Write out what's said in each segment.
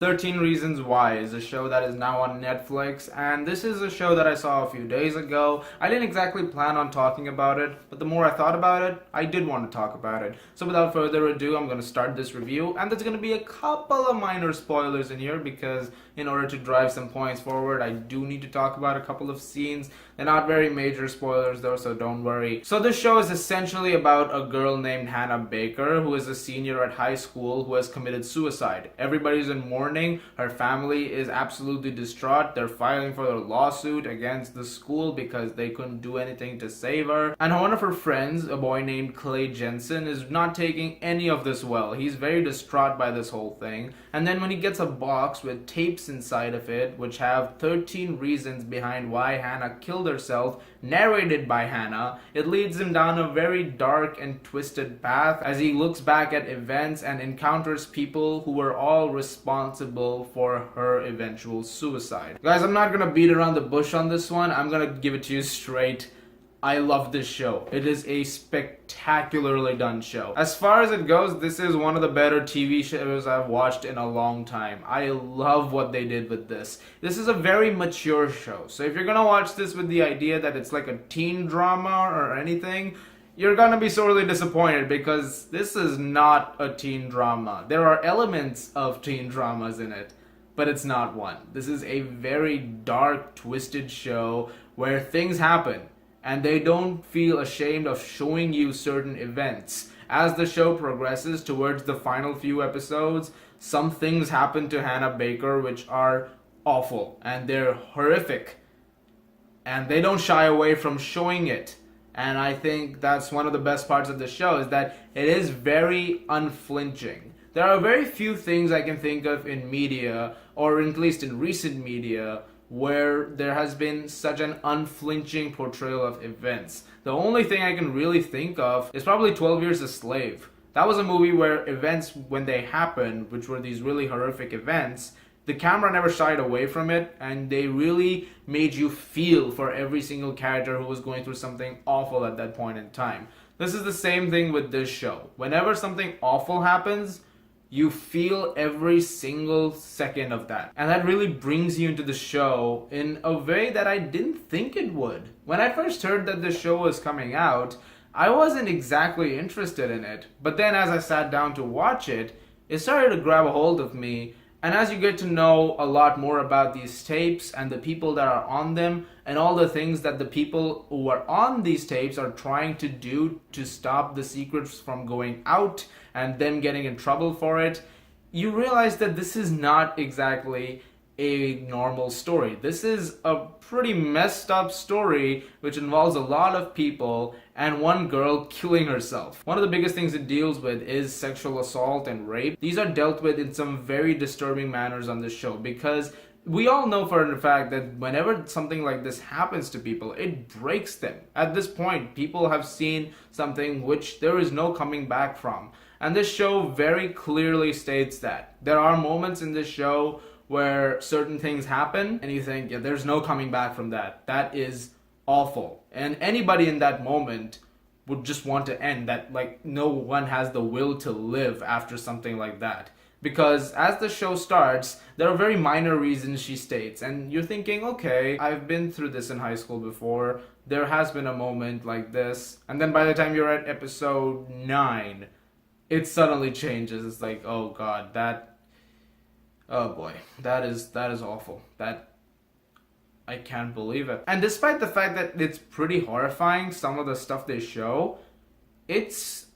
13 Reasons Why is a show that is now on Netflix, and this is a show that I saw a few days ago. I didn't exactly plan on talking about it, but the more I thought about it, I did want to talk about it. So without further ado, I'm going to start this review, and there's going to be a couple of minor spoilers in here because in order to drive some points forward, I do need to talk about a couple of scenes. They're not very major spoilers though, so don't worry. So this show is essentially about a girl named Hannah Baker, who is a senior at high school who has committed suicide. Everybody's in mourning. Her family is absolutely distraught. They're filing for a lawsuit against the school because they couldn't do anything to save her. And one of her friends, a boy named Clay Jensen, is not taking any of this well. He's very distraught by this whole thing. And then when he gets a box with tapes inside of it, which have 13 reasons behind why Hannah killed herself, narrated by Hannah, it leads him down a very dark and twisted path as he looks back at events and encounters people who were all responsible for her eventual suicide. Guys, I'm not gonna beat around the bush on this one. I'm gonna give it to you straight. I love this show. It is a spectacularly done show. As far as it goes, this is one of the better TV shows I've watched in a long time. I love what they did with this. This is a very mature show. So if you're gonna watch this with the idea that it's like a teen drama or anything, you're gonna be sorely disappointed because this is not a teen drama. There are elements of teen dramas in it, but it's not one. This is a very dark, twisted show where things happen and they don't feel ashamed of showing you certain events. As the show progresses towards the final few episodes, some things happen to Hannah Baker which are awful and they're horrific. And they don't shy away from showing it. And I think that's one of the best parts of the show is that it is very unflinching. There are very few things I can think of in media, or at least in recent media, where there has been such an unflinching portrayal of events. The only thing I can really think of is probably 12 Years a Slave. That was a movie where events, when they happened, which were these really horrific events, the camera never shied away from it, and they really made you feel for every single character who was going through something awful at that point in time. This is the same thing with this show. Whenever something awful happens, you feel every single second of that. And that really brings you into the show in a way that I didn't think it would. When I first heard that the show was coming out, I wasn't exactly interested in it. But then as I sat down to watch it, it started to grab a hold of me. And as you get to know a lot more about these tapes and the people that are on them and all the things that the people who are on these tapes are trying to do to stop the secrets from going out and them getting in trouble for it, you realize that this is not exactly a normal story. This is a pretty messed up story which involves a lot of people and one girl killing herself. One of the biggest things it deals with is sexual assault and rape. These are dealt with in some very disturbing manners on this show because we all know for a fact that whenever something like this happens to people, it breaks them. At this point, people have seen something which there is no coming back from. And this show very clearly states that. There are moments in this show where certain things happen and you think, yeah, there's no coming back from that. That is awful. And anybody in that moment would just want to end that. Like, no one has the will to live after something like that. Because as the show starts, there are very minor reasons she states. And you're thinking, okay, I've been through this in high school before. There has been a moment like this. And then by the time you're at episode 9, it suddenly changes. It's like, oh God, oh boy, that is awful. I can't believe it. And despite the fact that it's pretty horrifying, some of the stuff they show, it's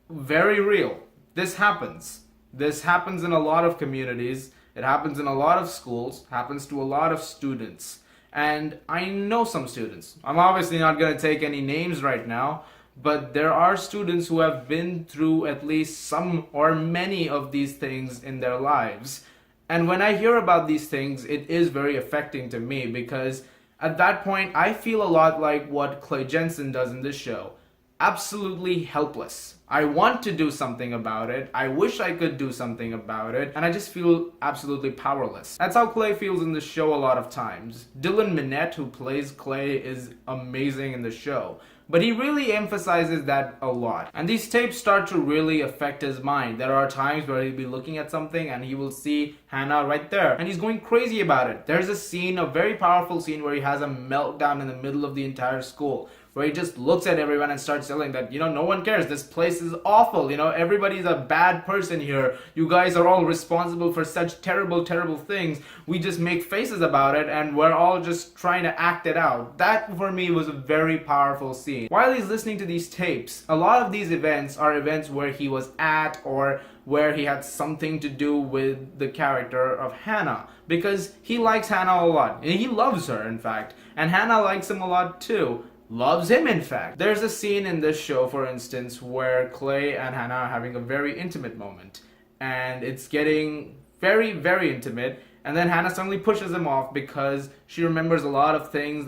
very real. This happens. This happens in a lot of communities. It happens in a lot of schools. Happens to a lot of students. And I know some students. I'm obviously not going to take any names right now, but there are students who have been through at least some or many of these things in their lives. And when I hear about these things, it is very affecting to me because at that point, I feel a lot like what Clay Jensen does in this show. Absolutely helpless. I want to do something about it. I wish I could do something about it. And I just feel absolutely powerless. That's how Clay feels in the show a lot of times. Dylan Minnette, who plays Clay, is amazing in the show. But he really emphasizes that a lot. And these tapes start to really affect his mind. There are times where he'll be looking at something and he will see Hannah right there. And he's going crazy about it. There's a scene, a very powerful scene, where he has a meltdown in the middle of the entire school, where he just looks at everyone and starts yelling that, no one cares. This place is awful. Everybody's a bad person here. You guys are all responsible for such terrible, terrible things. We just make faces about it and we're all just trying to act it out. That, for me, was a very powerful scene. While he's listening to these tapes, a lot of these events are events where he was at or where he had something to do with the character of Hannah, because he likes Hannah a lot. He loves her, in fact. And Hannah likes him a lot too. Loves him, in fact. There's a scene in this show, for instance, where Clay and Hannah are having a very intimate moment. And it's getting very, very intimate. And then Hannah suddenly pushes him off because she remembers a lot of things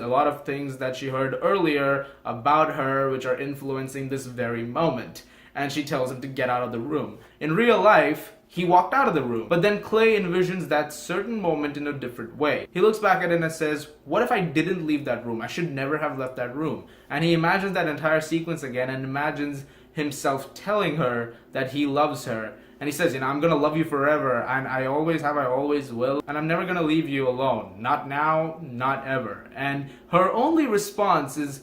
that she heard earlier about her, which are influencing this very moment. And she tells him to get out of the room. In real life, he walked out of the room. But then Clay envisions that certain moment in a different way. He looks back at it and says, what if I didn't leave that room? I should never have left that room. And he imagines that entire sequence again and imagines himself telling her that he loves her. And he says, I'm gonna love you forever, and I always have, I always will, and I'm never gonna leave you alone. Not now, not ever. And her only response is,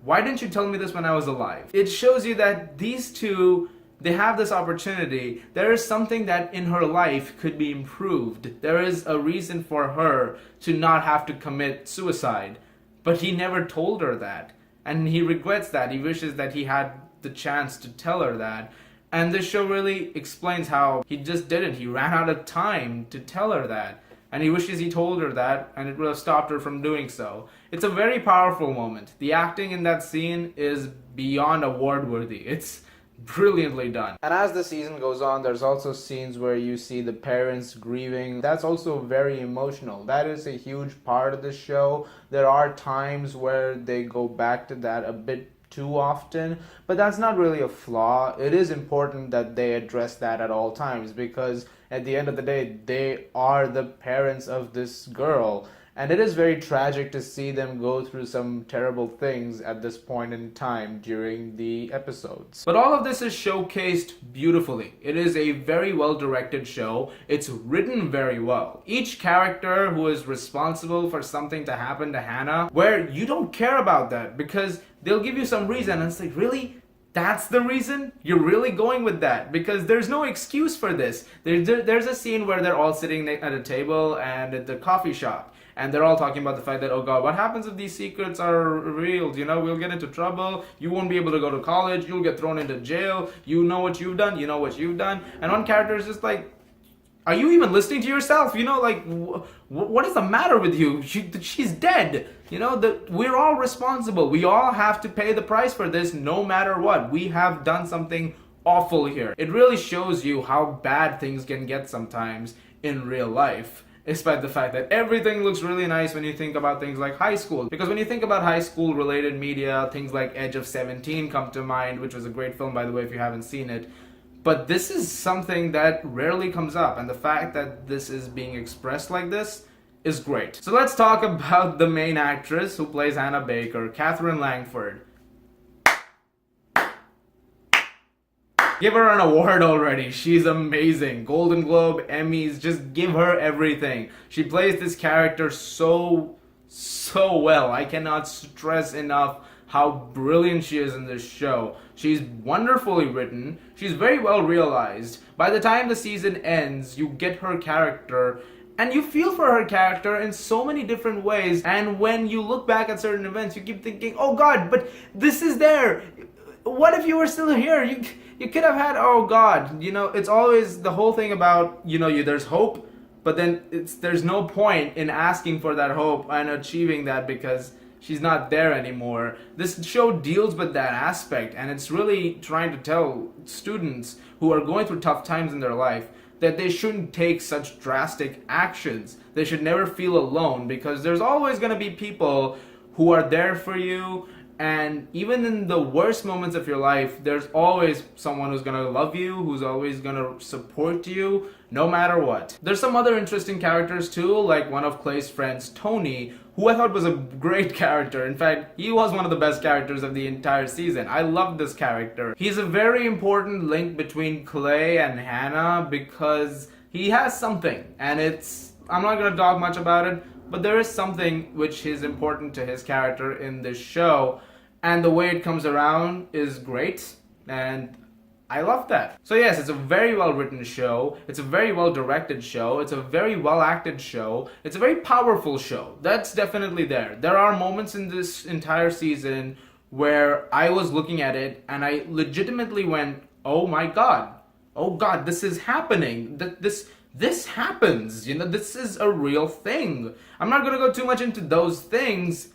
why didn't you tell me this when I was alive? It shows you that these two, they have this opportunity. There is something that in her life could be improved. There is a reason for her to not have to commit suicide. But he never told her that. And he regrets that. He wishes that he had the chance to tell her that. And this show really explains how he just didn't. He ran out of time to tell her that. And he wishes he told her that, and it would have stopped her from doing so. It's a very powerful moment. The acting in that scene is beyond award-worthy. It's brilliantly done. And as the season goes on, there's also scenes where you see the parents grieving. That's also very emotional. That is a huge part of the show. There are times where they go back to that a bit too often, but that's not really a flaw. It is important that they address that at all times, because at the end of the day, they are the parents of this girl. And it is very tragic to see them go through some terrible things at this point in time during the episodes. But all of this is showcased beautifully. It is a very well directed show. It's written very well. Each character who is responsible for something to happen to Hannah, where you don't care about that because they'll give you some reason and it's like, really? That's the reason? You're really going with that? Because there's no excuse for this. There's a scene where they're all sitting at a table and at the coffee shop. And they're all talking about the fact that, oh God, what happens if these secrets are revealed? We'll get into trouble. You won't be able to go to college. You'll get thrown into jail. You know what you've done. You know what you've done. And one character is just like, are you even listening to yourself? What is the matter with you? She's dead. We're all responsible. We all have to pay the price for this no matter what. We have done something awful here. It really shows you how bad things can get sometimes in real life. Despite the fact that everything looks really nice when you think about things like high school. Because when you think about high school related media, things like Edge of 17 come to mind, which was a great film, by the way, if you haven't seen it. But this is something that rarely comes up, and the fact that this is being expressed like this is great. So let's talk about the main actress who plays Hannah Baker, Katherine Langford. Give her an award already. She's amazing. Golden Globe, Emmys, just give her everything. She plays this character so well. I cannot stress enough how brilliant she is in this show. She's wonderfully written. She's very well realized. By the time the season ends, you get her character and you feel for her character in so many different ways. And when you look back at certain events, you keep thinking, oh God, but this is there. What if you were still here? You could have had, oh God, it's always the whole thing about, there's hope, but then there's no point in asking for that hope and achieving that because she's not there anymore. This show deals with that aspect, and it's really trying to tell students who are going through tough times in their life that they shouldn't take such drastic actions. They should never feel alone, because there's always going to be people who are there for you And even in the worst moments of your life, there's always someone who's gonna love you, who's always gonna support you, no matter what. There's some other interesting characters too, like one of Clay's friends, Tony, who I thought was a great character. In fact, he was one of the best characters of the entire season. I loved this character. He's a very important link between Clay and Hannah because he has something, and I'm not gonna talk much about it, but there is something which is important to his character in this show, and the way it comes around is great, and I love that. So yes, it's a very well written show, it's a very well directed show, it's a very well acted show, it's a very powerful show. That's definitely there. There are moments in this entire season where I was looking at it and I legitimately went, oh god, this is happening. This happens, this is a real thing. I'm not gonna go too much into those things,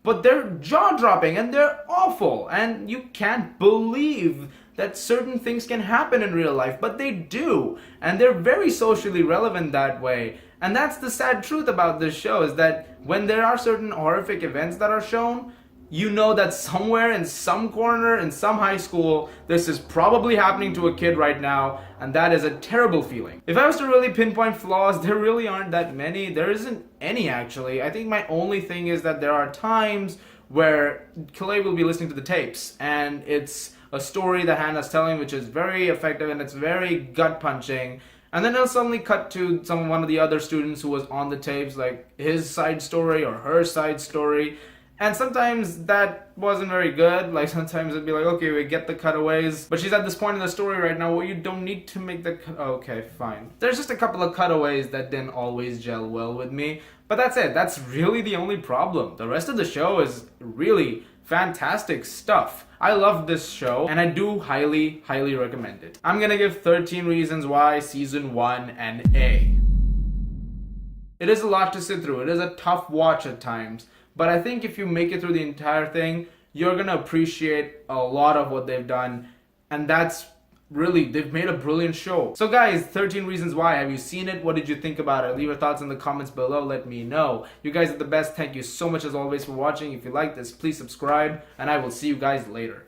but they're jaw-dropping and they're awful, and you can't believe that certain things can happen in real life, but they do, and they're very socially relevant that way. And that's the sad truth about this show, is that when there are certain horrific events that are shown, you know that somewhere in some corner in some high school, this is probably happening to a kid right now, and that is a terrible feeling. If I was to really pinpoint flaws, there really aren't that many. There isn't any, actually. I think my only thing is that there are times where Clay will be listening to the tapes, and it's a story that Hannah's telling, which is very effective and it's very gut-punching. And then they'll suddenly cut to one of the other students who was on the tapes, like his side story or her side story. And sometimes that wasn't very good. Like sometimes it'd be like, okay, we get the cutaways, but she's at this point in the story right now where you don't need to make the okay, fine. There's just a couple of cutaways that didn't always gel well with me, but that's it. That's really the only problem. The rest of the show is really fantastic stuff. I love this show, and I do highly recommend it. I'm gonna give 13 Reasons Why Season 1 an A. It is a lot to sit through. It is a tough watch at times. But I think if you make it through the entire thing, you're gonna appreciate a lot of what they've done. And that's really, they've made a brilliant show. So guys, 13 Reasons Why. Have you seen it? What did you think about it? Leave your thoughts in the comments below. Let me know. You guys are the best. Thank you so much as always for watching. If you like this, please subscribe. And I will see you guys later.